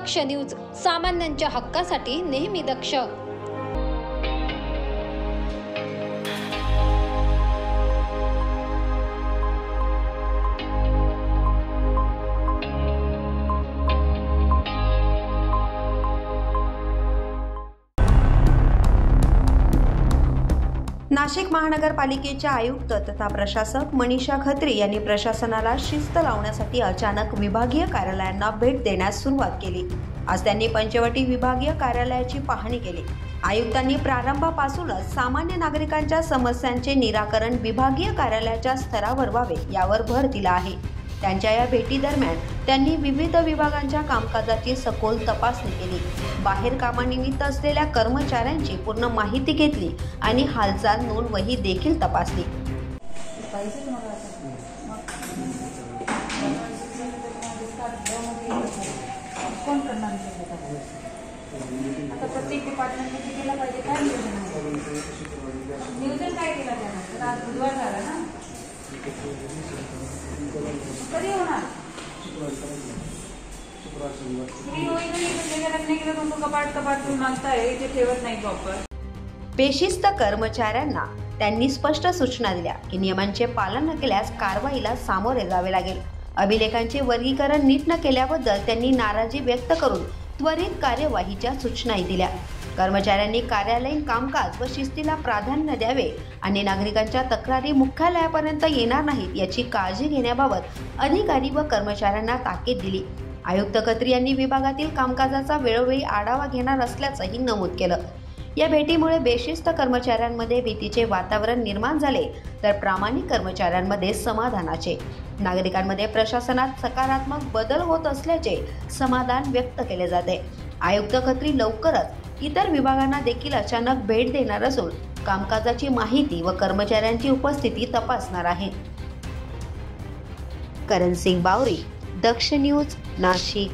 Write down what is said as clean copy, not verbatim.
दक्ष news, सामान्यांच्या हक्कासाठी नेहमी दक्ष। नाशिक महानगरपालिकेच्या आयुक्त तथा प्रशासक मनीषा खत्री यांनी प्रशासनाला शिस्त लावण्यासाठी अचानक विभागीय कार्यालयांना भेट देण्यास सुरुवात केली। आज त्यांनी पंचवटी विभागीय कार्यालयाची पाहणी केली। आयुक्तांनी प्रारंभापासूनच सामान्य नागरिकांच्या समस्यांचे निराकरण विभागीय कार्यालयाच्या स्तरावर व्हावे यावर भर दिला आहे। त्यांच्या या भेटीदरम्यान त्यांनी विविध विभागांच्या कामकाजाची सखोल तपासणी केली, बाहेर कामानिमित्त असलेल्या कर्मचाऱ्यांची पूर्ण माहिती घेतली आणि हालचाल नोंद वही देखील तपासली। आता प्रत्येक डिपार्टमेंटने केला पाहिजे, काय नियोजन काय केलं त्यानं? आज बुधवार झाला ना, कधी होणार? बेशिस्त कर्मचाऱ्यांना त्यांनी स्पष्ट सूचना दिल्या की नियमांचे पालन न केल्यास कारवाईला सामोरे जावे लागेल। अभिलेखांचे वर्गीकरण नीट न केल्याबद्दल त्यांनी नाराजी व्यक्त करून त्वरित कार्यवाहीच्या सूचनाही दिल्या। कर्मचाऱ्यांनी कार्यालयीन कामकाज व शिस्तीला प्राधान्य द्यावे आणि नागरिकांच्या तक्रारी मुख्यालयापर्यंत येणार नाहीत याची काळजी घेण्याबाबत अधिकारी व कर्मचाऱ्यांना ताकीद दिली। आयुक्त खत्री यांनी विभागातील कामकाजाचा वेळोवेळी आढावा घेणार असल्याचंही नमूद केलं। या भेटीमुळे बेशिस्त कर्मचाऱ्यांमध्ये भीतीचे वातावरण निर्माण झाले तर प्रामाणिक कर्मचाऱ्यांमध्ये समाधानाचे, नागरिकांमध्ये प्रशासनात सकारात्मक बदल होत असल्याचे समाधान व्यक्त केले जाते। आयुक्त खत्री लवकरच इतर विभागांना देखील अचानक भेट देणार असून कामकाजाची माहिती व कर्मचाऱ्यांची उपस्थिती तपासणार आहे। करण सिंग बावरी, दक्ष न्यूज, नाशिक।